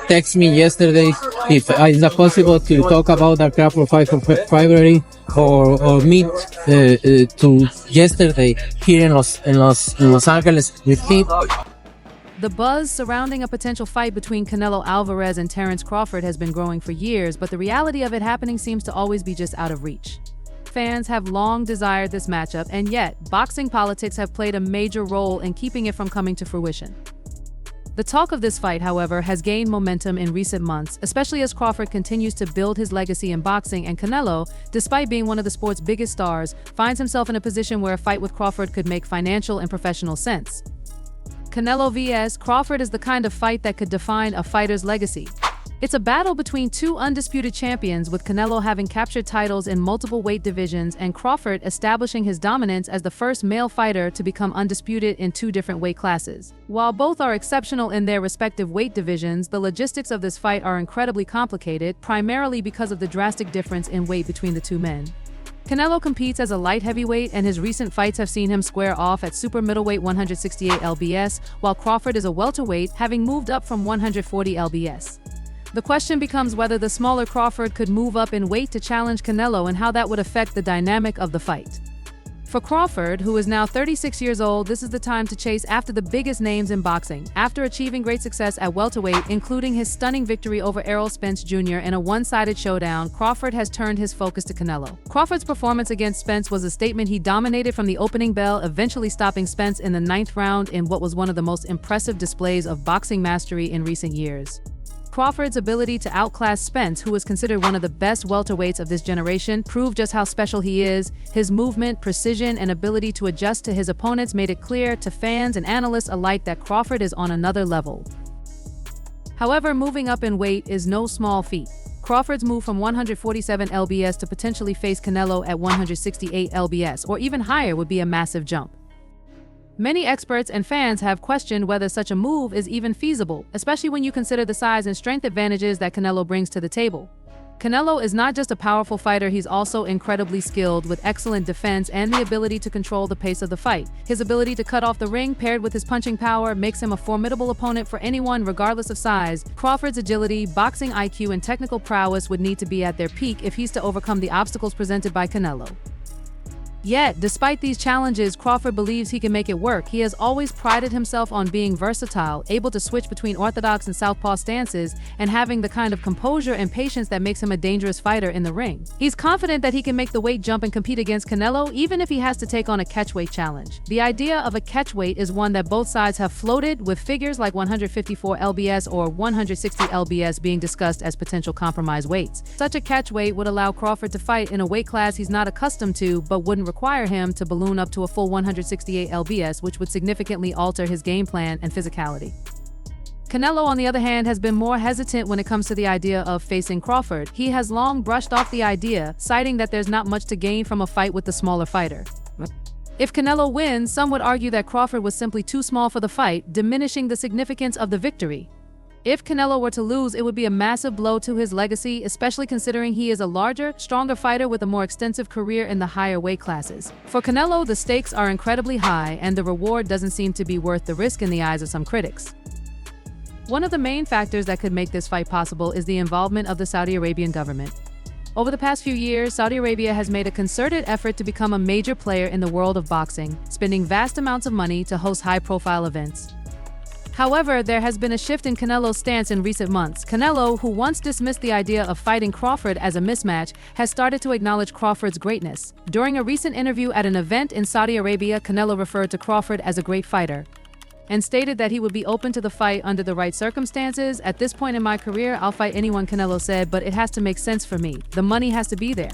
text me yesterday if it's possible to talk about the Crawford fight for rivalry or meet to yesterday here in Los Angeles with him. The buzz surrounding a potential fight between Canelo Alvarez and Terence Crawford has been growing for years, but the reality of it happening seems to always be just out of reach. Fans have long desired this matchup, and yet, boxing politics have played a major role in keeping it from coming to fruition. The talk of this fight, however, has gained momentum in recent months, especially as Crawford continues to build his legacy in boxing, and Canelo, despite being one of the sport's biggest stars, finds himself in a position where a fight with Crawford could make financial and professional sense. Canelo vs. Crawford is the kind of fight that could define a fighter's legacy. It's a battle between two undisputed champions, with Canelo having captured titles in multiple weight divisions and Crawford establishing his dominance as the first male fighter to become undisputed in two different weight classes. While both are exceptional in their respective weight divisions, the logistics of this fight are incredibly complicated, primarily because of the drastic difference in weight between the two men. Canelo competes as a light heavyweight, and his recent fights have seen him square off at super middleweight 168 lbs, while Crawford is a welterweight, having moved up from 140 lbs. The question becomes whether the smaller Crawford could move up in weight to challenge Canelo and how that would affect the dynamic of the fight. For Crawford, who is now 36 years old, this is the time to chase after the biggest names in boxing. After achieving great success at welterweight, including his stunning victory over Errol Spence Jr. in a one-sided showdown, Crawford has turned his focus to Canelo. Crawford's performance against Spence was a statement. He dominated from the opening bell, eventually stopping Spence in the 9th round in what was one of the most impressive displays of boxing mastery in recent years. Crawford's ability to outclass Spence, who is considered one of the best welterweights of this generation, proved just how special he is. His movement, precision, and ability to adjust to his opponents made it clear to fans and analysts alike that Crawford is on another level. However, moving up in weight is no small feat. Crawford's move from 147 lbs to potentially face Canelo at 168 lbs, or even higher, would be a massive jump. Many experts and fans have questioned whether such a move is even feasible, especially when you consider the size and strength advantages that Canelo brings to the table. Canelo is not just a powerful fighter, he's also incredibly skilled, with excellent defense and the ability to control the pace of the fight. His ability to cut off the ring, paired with his punching power, makes him a formidable opponent for anyone, regardless of size. Crawford's agility, boxing IQ, and technical prowess would need to be at their peak if he's to overcome the obstacles presented by Canelo. Yet, despite these challenges, Crawford believes he can make it work. He has always prided himself on being versatile, able to switch between orthodox and southpaw stances, and having the kind of composure and patience that makes him a dangerous fighter in the ring. He's confident that he can make the weight jump and compete against Canelo, even if he has to take on a catchweight challenge. The idea of a catchweight is one that both sides have floated, with figures like 154 lbs or 160 lbs being discussed as potential compromise weights. Such a catchweight would allow Crawford to fight in a weight class he's not accustomed to, but wouldn't require him to balloon up to a full 168 lbs, which would significantly alter his game plan and physicality. Canelo, on the other hand, has been more hesitant when it comes to the idea of facing Crawford. He has long brushed off the idea, citing that there's not much to gain from a fight with the smaller fighter. If Canelo wins, some would argue that Crawford was simply too small for the fight, diminishing the significance of the victory. If Canelo were to lose, it would be a massive blow to his legacy, especially considering he is a larger, stronger fighter with a more extensive career in the higher weight classes. For Canelo, the stakes are incredibly high, and the reward doesn't seem to be worth the risk in the eyes of some critics. One of the main factors that could make this fight possible is the involvement of the Saudi Arabian government. Over the past few years, Saudi Arabia has made a concerted effort to become a major player in the world of boxing, spending vast amounts of money to host high-profile events. However, there has been a shift in Canelo's stance in recent months. Canelo, who once dismissed the idea of fighting Crawford as a mismatch, has started to acknowledge Crawford's greatness. During a recent interview at an event in Saudi Arabia, Canelo referred to Crawford as a great fighter and stated that he would be open to the fight under the right circumstances. "At this point in my career, I'll fight anyone," Canelo said, "but it has to make sense for me. The money has to be there."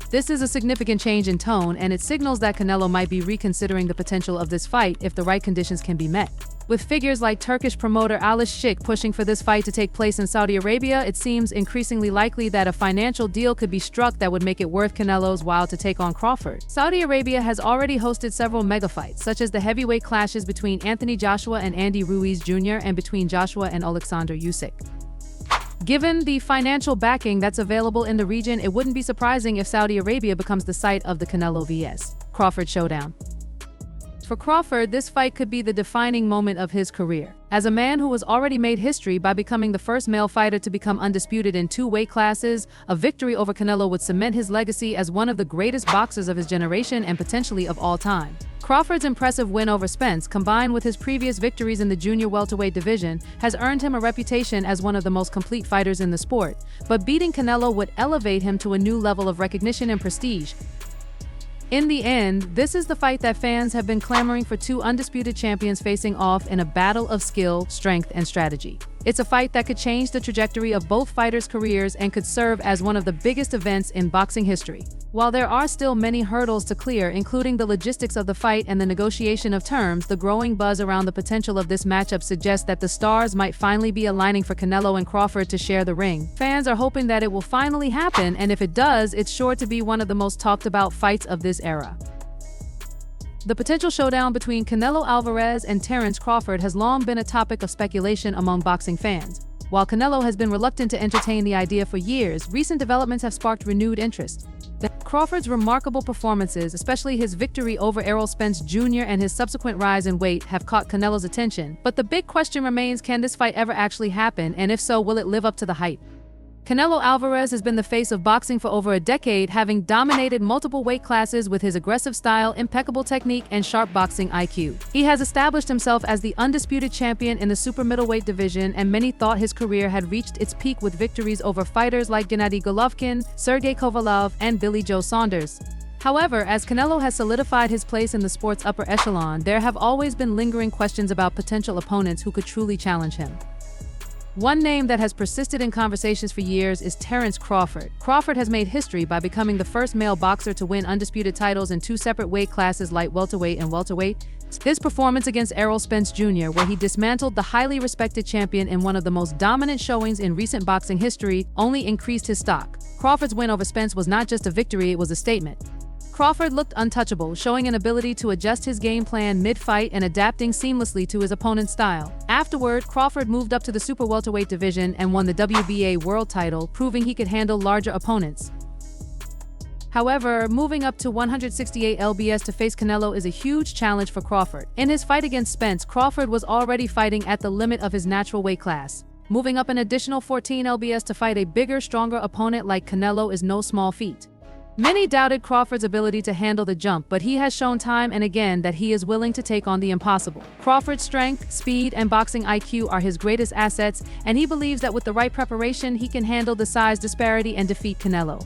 This is a significant change in tone, and it signals that Canelo might be reconsidering the potential of this fight if the right conditions can be met. With figures like Turkish promoter Ali Sheikh pushing for this fight to take place in Saudi Arabia, it seems increasingly likely that a financial deal could be struck that would make it worth Canelo's while to take on Crawford. Saudi Arabia has already hosted several mega fights, such as the heavyweight clashes between Anthony Joshua and Andy Ruiz Jr. and between Joshua and Alexander Usyk. Given the financial backing that's available in the region, it wouldn't be surprising if Saudi Arabia becomes the site of the Canelo vs. Crawford showdown. For Crawford, this fight could be the defining moment of his career. As a man who has already made history by becoming the first male fighter to become undisputed in 2 weight classes, a victory over Canelo would cement his legacy as one of the greatest boxers of his generation and potentially of all time. Crawford's impressive win over Spence, combined with his previous victories in the junior welterweight division, has earned him a reputation as one of the most complete fighters in the sport, but beating Canelo would elevate him to a new level of recognition and prestige. In the end, this is the fight that fans have been clamoring for, 2 undisputed champions facing off in a battle of skill, strength, and strategy. It's a fight that could change the trajectory of both fighters' careers and could serve as one of the biggest events in boxing history. While there are still many hurdles to clear, including the logistics of the fight and the negotiation of terms, the growing buzz around the potential of this matchup suggests that the stars might finally be aligning for Canelo and Crawford to share the ring. Fans are hoping that it will finally happen, and if it does, it's sure to be one of the most talked about fights of this era. The potential showdown between Canelo Alvarez and Terence Crawford has long been a topic of speculation among boxing fans. While Canelo has been reluctant to entertain the idea for years, recent developments have sparked renewed interest. Crawford's remarkable performances, especially his victory over Errol Spence Jr. and his subsequent rise in weight, have caught Canelo's attention. But the big question remains, can this fight ever actually happen, and if so, will it live up to the hype? Canelo Alvarez has been the face of boxing for over a decade, having dominated multiple weight classes with his aggressive style, impeccable technique, and sharp boxing IQ. He has established himself as the undisputed champion in the super middleweight division, and many thought his career had reached its peak with victories over fighters like Gennady Golovkin, Sergey Kovalev, and Billy Joe Saunders. However, as Canelo has solidified his place in the sport's upper echelon, there have always been lingering questions about potential opponents who could truly challenge him. One name that has persisted in conversations for years is Terence Crawford. Crawford has made history by becoming the first male boxer to win undisputed titles in 2 separate weight classes, light welterweight and welterweight. His performance against Errol Spence Jr., where he dismantled the highly respected champion in one of the most dominant showings in recent boxing history, only increased his stock. Crawford's win over Spence was not just a victory, it was a statement. Crawford looked untouchable, showing an ability to adjust his game plan mid-fight and adapting seamlessly to his opponent's style. Afterward, Crawford moved up to the super welterweight division and won the WBA world title, proving he could handle larger opponents. However, moving up to 168 lbs to face Canelo is a huge challenge for Crawford. In his fight against Spence, Crawford was already fighting at the limit of his natural weight class. Moving up an additional 14 lbs to fight a bigger, stronger opponent like Canelo is no small feat. Many doubted Crawford's ability to handle the jump, but he has shown time and again that he is willing to take on the impossible. Crawford's strength, speed, and boxing IQ are his greatest assets, and he believes that with the right preparation, he can handle the size disparity and defeat Canelo.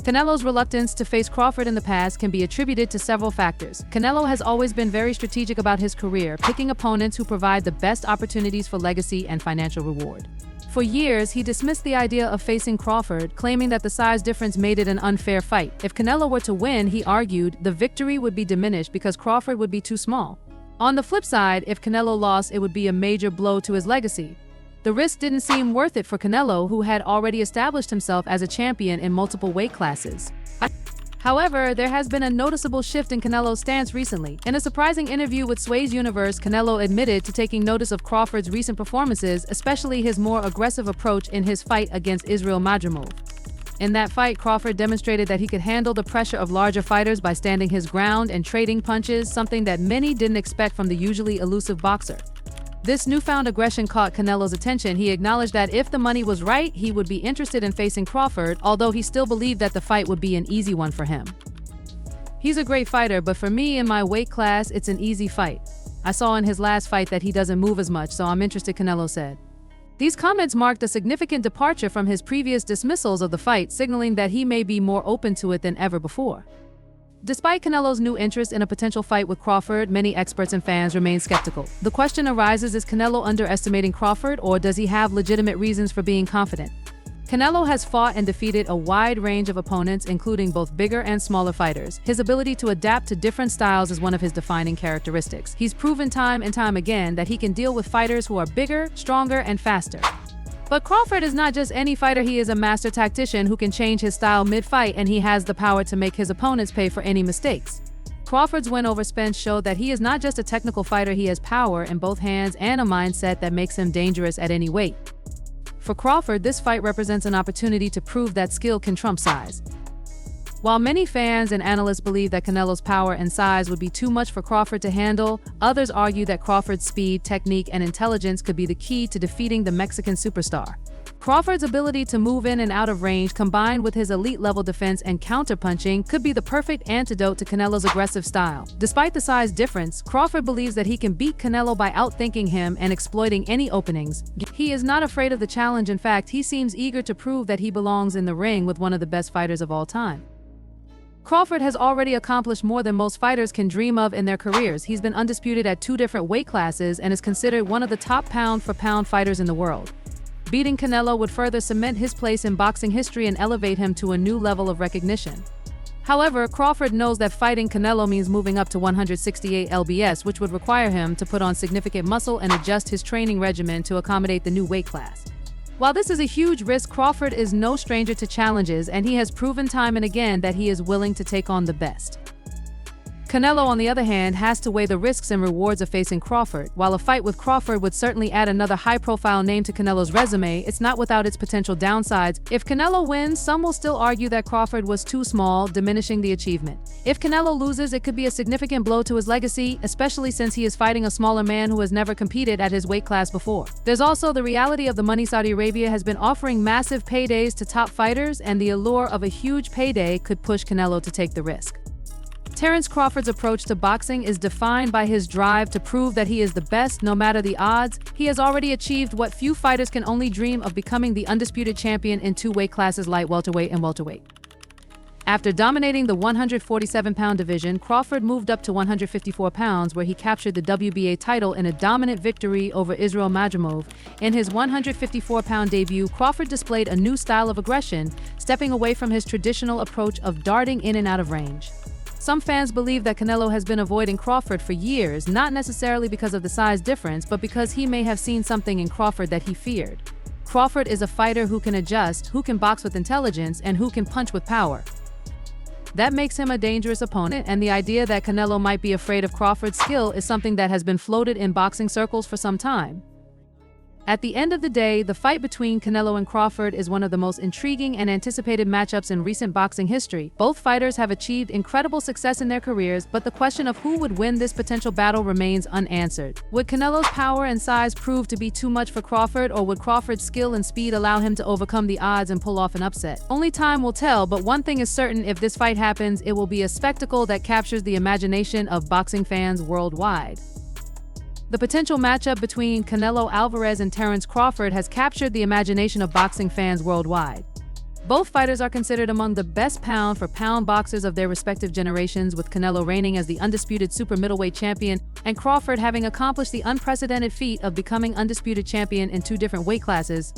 Canelo's reluctance to face Crawford in the past can be attributed to several factors. Canelo has always been very strategic about his career, picking opponents who provide the best opportunities for legacy and financial reward. For years, he dismissed the idea of facing Crawford, claiming that the size difference made it an unfair fight. If Canelo were to win, he argued, the victory would be diminished because Crawford would be too small. On the flip side, if Canelo lost, it would be a major blow to his legacy. The risk didn't seem worth it for Canelo, who had already established himself as a champion in multiple weight classes. However, there has been a noticeable shift in Canelo's stance recently. In a surprising interview with Sway's Universe, Canelo admitted to taking notice of Crawford's recent performances, especially his more aggressive approach in his fight against Israil Madrimov. In that fight, Crawford demonstrated that he could handle the pressure of larger fighters by standing his ground and trading punches, something that many didn't expect from the usually elusive boxer. This newfound aggression caught Canelo's attention. He acknowledged that if the money was right, he would be interested in facing Crawford, although he still believed that the fight would be an easy one for him. He's a great fighter, but for me in my weight class, it's an easy fight. I saw in his last fight that he doesn't move as much, so I'm interested, Canelo said. These comments marked a significant departure from his previous dismissals of the fight, signaling that he may be more open to it than ever before. Despite Canelo's new interest in a potential fight with Crawford, many experts and fans remain skeptical. The question arises, is Canelo underestimating Crawford, or does he have legitimate reasons for being confident? Canelo has fought and defeated a wide range of opponents, including both bigger and smaller fighters. His ability to adapt to different styles is one of his defining characteristics. He's proven time and time again that he can deal with fighters who are bigger, stronger, and faster. But Crawford is not just any fighter, he is a master tactician who can change his style mid-fight, and he has the power to make his opponents pay for any mistakes. Crawford's win over Spence showed that he is not just a technical fighter, he has power in both hands and a mindset that makes him dangerous at any weight. For Crawford, this fight represents an opportunity to prove that skill can trump size. While many fans and analysts believe that Canelo's power and size would be too much for Crawford to handle, others argue that Crawford's speed, technique, and intelligence could be the key to defeating the Mexican superstar. Crawford's ability to move in and out of range, combined with his elite-level defense and counterpunching, could be the perfect antidote to Canelo's aggressive style. Despite the size difference, Crawford believes that he can beat Canelo by outthinking him and exploiting any openings. He is not afraid of the challenge. In fact, he seems eager to prove that he belongs in the ring with one of the best fighters of all time. Crawford has already accomplished more than most fighters can dream of in their careers. He's been undisputed at 2 different weight classes and is considered one of the top pound-for-pound fighters in the world. Beating Canelo would further cement his place in boxing history and elevate him to a new level of recognition. However, Crawford knows that fighting Canelo means moving up to 168 lbs, which would require him to put on significant muscle and adjust his training regimen to accommodate the new weight class. While this is a huge risk, Crawford is no stranger to challenges, and he has proven time and again that he is willing to take on the best. Canelo, on the other hand, has to weigh the risks and rewards of facing Crawford. While a fight with Crawford would certainly add another high-profile name to Canelo's resume, it's not without its potential downsides. If Canelo wins, some will still argue that Crawford was too small, diminishing the achievement. If Canelo loses, it could be a significant blow to his legacy, especially since he is fighting a smaller man who has never competed at his weight class before. There's also the reality of the money. Saudi Arabia has been offering massive paydays to top fighters, and the allure of a huge payday could push Canelo to take the risk. Terence Crawford's approach to boxing is defined by his drive to prove that he is the best no matter the odds. He has already achieved what few fighters can only dream of, becoming the undisputed champion in 2 weight classes, light welterweight and welterweight. After dominating the 147-pound division, Crawford moved up to 154 pounds, where he captured the WBA title in a dominant victory over Israil Madrimov. In his 154-pound debut, Crawford displayed a new style of aggression, stepping away from his traditional approach of darting in and out of range. Some fans believe that Canelo has been avoiding Crawford for years, not necessarily because of the size difference, but because he may have seen something in Crawford that he feared. Crawford is a fighter who can adjust, who can box with intelligence, and who can punch with power. That makes him a dangerous opponent, and the idea that Canelo might be afraid of Crawford's skill is something that has been floated in boxing circles for some time. At the end of the day, the fight between Canelo and Crawford is one of the most intriguing and anticipated matchups in recent boxing history. Both fighters have achieved incredible success in their careers, but the question of who would win this potential battle remains unanswered. Would Canelo's power and size prove to be too much for Crawford, or would Crawford's skill and speed allow him to overcome the odds and pull off an upset? Only time will tell, but one thing is certain: if this fight happens, it will be a spectacle that captures the imagination of boxing fans worldwide. The potential matchup between Canelo Alvarez and Terence Crawford has captured the imagination of boxing fans worldwide. Both fighters are considered among the best pound-for-pound boxers of their respective generations, with Canelo reigning as the undisputed super middleweight champion and Crawford having accomplished the unprecedented feat of becoming undisputed champion in 2 different weight classes.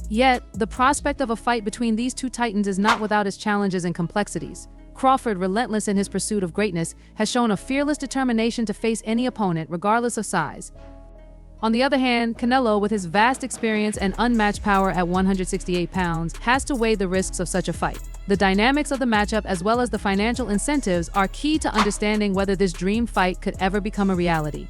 Yet, the prospect of a fight between these 2 titans is not without its challenges and complexities. Crawford, relentless in his pursuit of greatness, has shown a fearless determination to face any opponent, regardless of size. On the other hand, Canelo, with his vast experience and unmatched power at 168 pounds, has to weigh the risks of such a fight. The dynamics of the matchup, as well as the financial incentives, are key to understanding whether this dream fight could ever become a reality.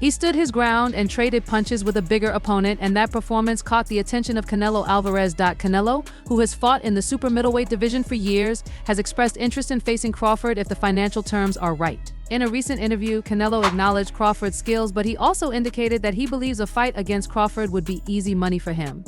He stood his ground and traded punches with a bigger opponent, and that performance caught the attention of Canelo Alvarez. Canelo, who has fought in the super middleweight division for years, has expressed interest in facing Crawford if the financial terms are right. In a recent interview, Canelo acknowledged Crawford's skills, but he also indicated that he believes a fight against Crawford would be easy money for him.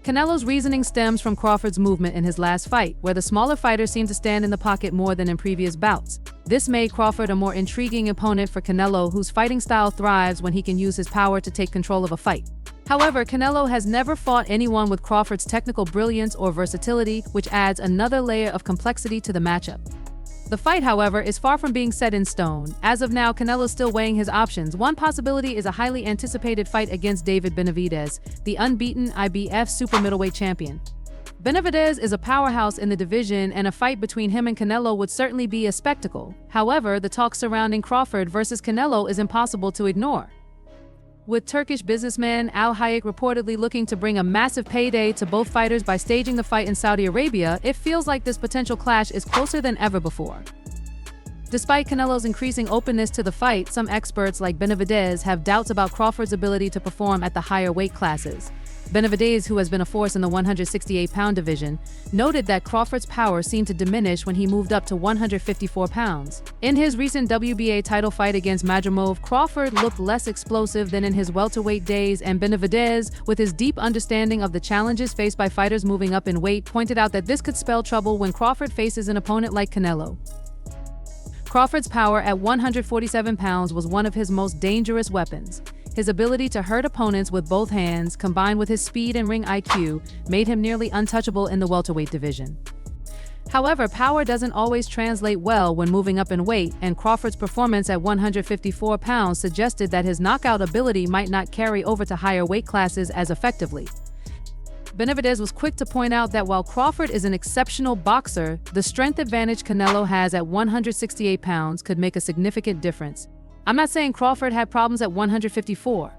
Canelo's reasoning stems from Crawford's movement in his last fight, where the smaller fighter seemed to stand in the pocket more than in previous bouts. This made Crawford a more intriguing opponent for Canelo, whose fighting style thrives when he can use his power to take control of a fight. However, Canelo has never fought anyone with Crawford's technical brilliance or versatility, which adds another layer of complexity to the matchup. The fight, however, is far from being set in stone. As of now, Canelo is still weighing his options. One possibility is a highly anticipated fight against David Benavidez, the unbeaten IBF super middleweight champion. Benavidez is a powerhouse in the division, and a fight between him and Canelo would certainly be a spectacle. However, the talk surrounding Crawford versus Canelo is impossible to ignore. With Turkish businessman Al Hayek reportedly looking to bring a massive payday to both fighters by staging the fight in Saudi Arabia, it feels like this potential clash is closer than ever before. Despite Canelo's increasing openness to the fight, some experts like Benavidez have doubts about Crawford's ability to perform at the higher weight classes. Benavidez, who has been a force in the 168-pound division, noted that Crawford's power seemed to diminish when he moved up to 154 pounds. In his recent WBA title fight against Madrimov, Crawford looked less explosive than in his welterweight days, and Benavidez, with his deep understanding of the challenges faced by fighters moving up in weight, pointed out that this could spell trouble when Crawford faces an opponent like Canelo. Crawford's power at 147 pounds was one of his most dangerous weapons. His ability to hurt opponents with both hands, combined with his speed and ring IQ, made him nearly untouchable in the welterweight division. However, power doesn't always translate well when moving up in weight, and Crawford's performance at 154 pounds suggested that his knockout ability might not carry over to higher weight classes as effectively. Benavidez was quick to point out that while Crawford is an exceptional boxer, the strength advantage Canelo has at 168 pounds could make a significant difference. "I'm not saying Crawford had problems at 154.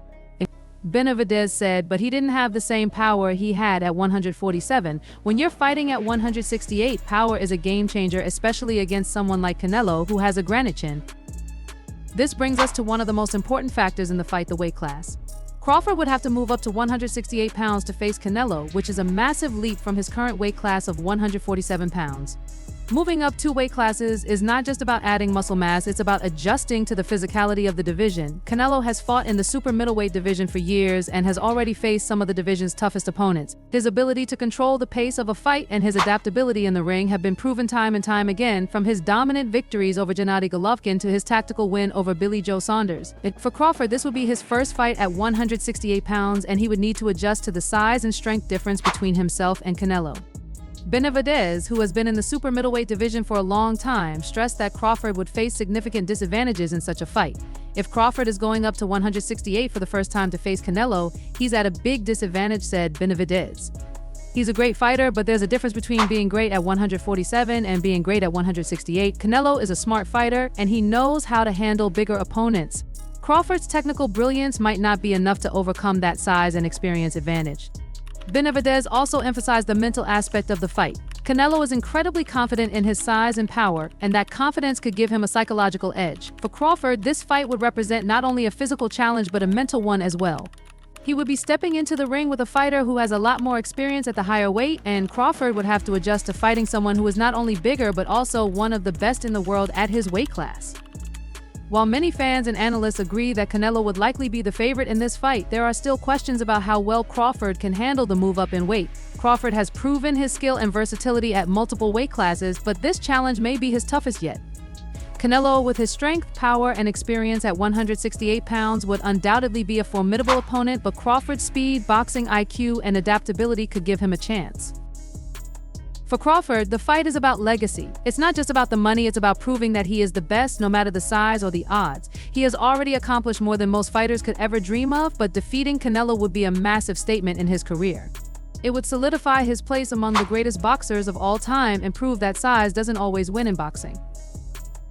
Benavidez said, but he didn't have the same power he had at 147. When you're fighting at 168, power is a game changer, especially against someone like Canelo, who has a granite chin. This brings us to one of the most important factors in the fight: the weight class. Crawford would have to move up to 168 pounds to face Canelo, which is a massive leap from his current weight class of 147 pounds. Moving up 2 weight classes is not just about adding muscle mass, it's about adjusting to the physicality of the division. Canelo has fought in the super middleweight division for years and has already faced some of the division's toughest opponents. His ability to control the pace of a fight and his adaptability in the ring have been proven time and time again, from his dominant victories over Gennady Golovkin to his tactical win over Billy Joe Saunders. For Crawford, this would be his first fight at 168 pounds, and he would need to adjust to the size and strength difference between himself and Canelo. Benavidez, who has been in the super middleweight division for a long time, stressed that Crawford would face significant disadvantages in such a fight. If Crawford is going up to 168 for the first time to face Canelo, he's at a big disadvantage, said Benavidez. He's a great fighter, but there's a difference between being great at 147 and being great at 168. Canelo is a smart fighter, and he knows how to handle bigger opponents. Crawford's technical brilliance might not be enough to overcome that size and experience advantage. Benavidez also emphasized the mental aspect of the fight. Canelo is incredibly confident in his size and power, and that confidence could give him a psychological edge. For Crawford, this fight would represent not only a physical challenge but a mental one as well. He would be stepping into the ring with a fighter who has a lot more experience at the higher weight, and Crawford would have to adjust to fighting someone who is not only bigger but also one of the best in the world at his weight class. While many fans and analysts agree that Canelo would likely be the favorite in this fight, there are still questions about how well Crawford can handle the move up in weight. Crawford has proven his skill and versatility at multiple weight classes, but this challenge may be his toughest yet. Canelo, with his strength, power, and experience at 168 pounds, would undoubtedly be a formidable opponent, but Crawford's speed, boxing IQ, and adaptability could give him a chance. For Crawford, the fight is about legacy. It's not just about the money, it's about proving that he is the best, no matter the size or the odds. He has already accomplished more than most fighters could ever dream of, but defeating Canelo would be a massive statement in his career. It would solidify his place among the greatest boxers of all time and prove that size doesn't always win in boxing.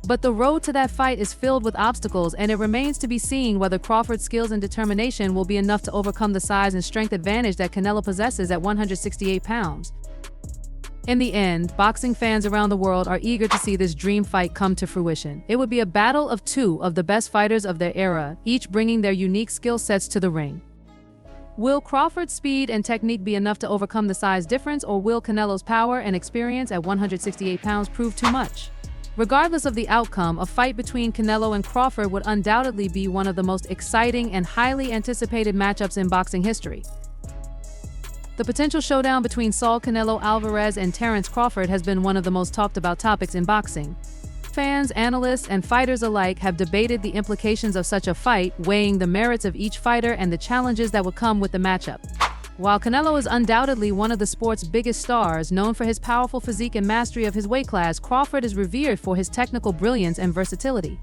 But the road to that fight is filled with obstacles, and it remains to be seen whether Crawford's skills and determination will be enough to overcome the size and strength advantage that Canelo possesses at 168 pounds. In the end, boxing fans around the world are eager to see this dream fight come to fruition. It would be a battle of 2 of the best fighters of their era, each bringing their unique skill sets to the ring. Will Crawford's speed and technique be enough to overcome the size difference, or will Canelo's power and experience at 168 pounds prove too much? Regardless of the outcome, a fight between Canelo and Crawford would undoubtedly be one of the most exciting and highly anticipated matchups in boxing history. The potential showdown between Saul Canelo Alvarez and Terence Crawford has been one of the most talked about topics in boxing. Fans, analysts, and fighters alike have debated the implications of such a fight, weighing the merits of each fighter and the challenges that would come with the matchup. While Canelo is undoubtedly one of the sport's biggest stars, known for his powerful physique and mastery of his weight class, Crawford is revered for his technical brilliance and versatility.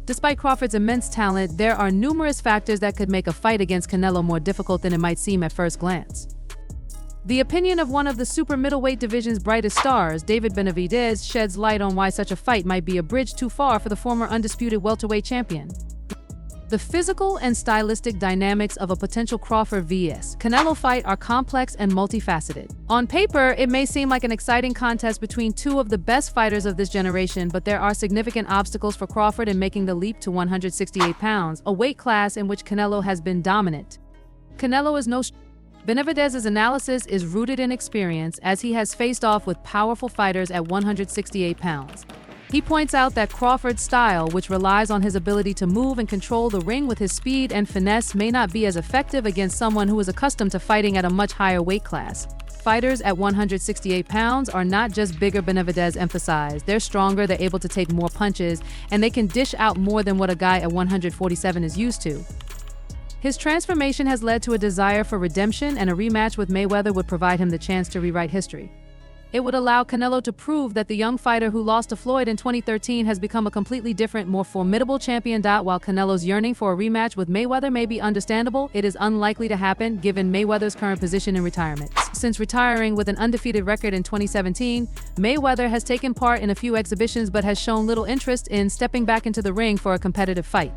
Despite Crawford's immense talent, there are numerous factors that could make a fight against Canelo more difficult than it might seem at first glance. The opinion of one of the super middleweight division's brightest stars, David Benavidez, sheds light on why such a fight might be a bridge too far for the former undisputed welterweight champion. The physical and stylistic dynamics of a potential Crawford vs. Canelo fight are complex and multifaceted. On paper, it may seem like an exciting contest between 2 of the best fighters of this generation, but there are significant obstacles for Crawford in making the leap to 168 pounds, a weight class in which Canelo has been dominant. Canelo is no Benavidez's analysis is rooted in experience, as he has faced off with powerful fighters at 168 pounds. He points out that Crawford's style, which relies on his ability to move and control the ring with his speed and finesse, may not be as effective against someone who is accustomed to fighting at a much higher weight class. Fighters at 168 pounds are not just bigger, Benavidez emphasized. They're stronger, they're able to take more punches, and they can dish out more than what a guy at 147 is used to. His transformation has led to a desire for redemption, and a rematch with Mayweather would provide him the chance to rewrite history. It would allow Canelo to prove that the young fighter who lost to Floyd in 2013 has become a completely different, more formidable champion. While Canelo's yearning for a rematch with Mayweather may be understandable, it is unlikely to happen given Mayweather's current position in retirement. Since retiring with an undefeated record in 2017, Mayweather has taken part in a few exhibitions but has shown little interest in stepping back into the ring for a competitive fight.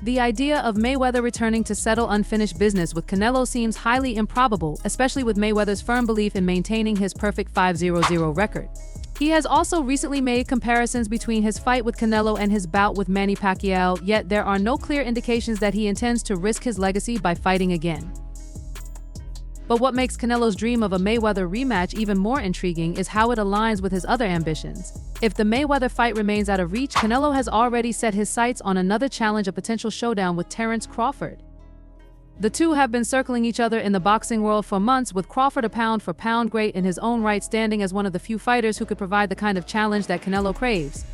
The idea of Mayweather returning to settle unfinished business with Canelo seems highly improbable, especially with Mayweather's firm belief in maintaining his perfect 5-0-0 record. He has also recently made comparisons between his fight with Canelo and his bout with Manny Pacquiao, yet there are no clear indications that he intends to risk his legacy by fighting again. But what makes Canelo's dream of a Mayweather rematch even more intriguing is how it aligns with his other ambitions. If the Mayweather fight remains out of reach, Canelo has already set his sights on another challenge, a potential showdown with Terence Crawford. The two have been circling each other in the boxing world for months, with Crawford a pound-for-pound great in his own right, standing as one of the few fighters who could provide the kind of challenge that Canelo craves.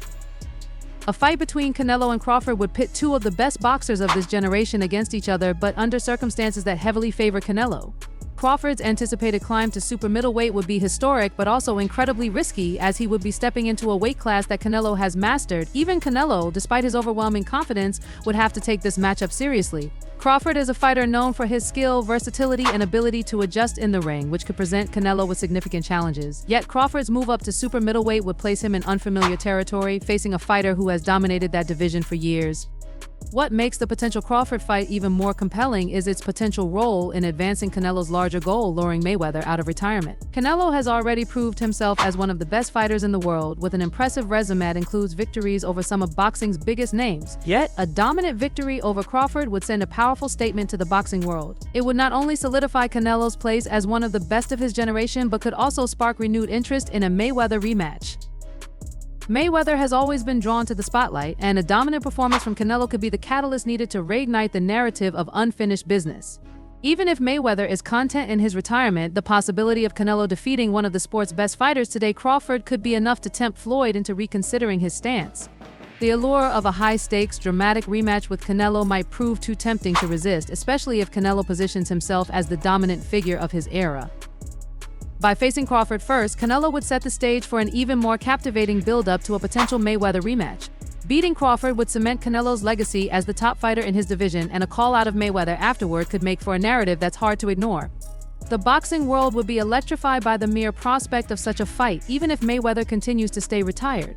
A fight between Canelo and Crawford would pit two of the best boxers of this generation against each other, but under circumstances that heavily favor Canelo. Crawford's anticipated climb to super middleweight would be historic, but also incredibly risky, as he would be stepping into a weight class that Canelo has mastered. Even Canelo, despite his overwhelming confidence, would have to take this matchup seriously. Crawford is a fighter known for his skill, versatility, and ability to adjust in the ring, which could present Canelo with significant challenges. Yet Crawford's move up to super middleweight would place him in unfamiliar territory, facing a fighter who has dominated that division for years. What makes the potential Crawford fight even more compelling is its potential role in advancing Canelo's larger goal, luring Mayweather out of retirement. Canelo has already proved himself as one of the best fighters in the world, with an impressive resume that includes victories over some of boxing's biggest names. Yet, a dominant victory over Crawford would send a powerful statement to the boxing world. It would not only solidify Canelo's place as one of the best of his generation, but could also spark renewed interest in a Mayweather rematch. Mayweather has always been drawn to the spotlight, and a dominant performance from Canelo could be the catalyst needed to reignite the narrative of unfinished business. Even if Mayweather is content in his retirement, the possibility of Canelo defeating one of the sport's best fighters today, Crawford, could be enough to tempt Floyd into reconsidering his stance. The allure of a high-stakes, dramatic rematch with Canelo might prove too tempting to resist, especially if Canelo positions himself as the dominant figure of his era. By facing Crawford first, Canelo would set the stage for an even more captivating build-up to a potential Mayweather rematch. Beating Crawford would cement Canelo's legacy as the top fighter in his division, and a call-out of Mayweather afterward could make for a narrative that's hard to ignore. The boxing world would be electrified by the mere prospect of such a fight, even if Mayweather continues to stay retired.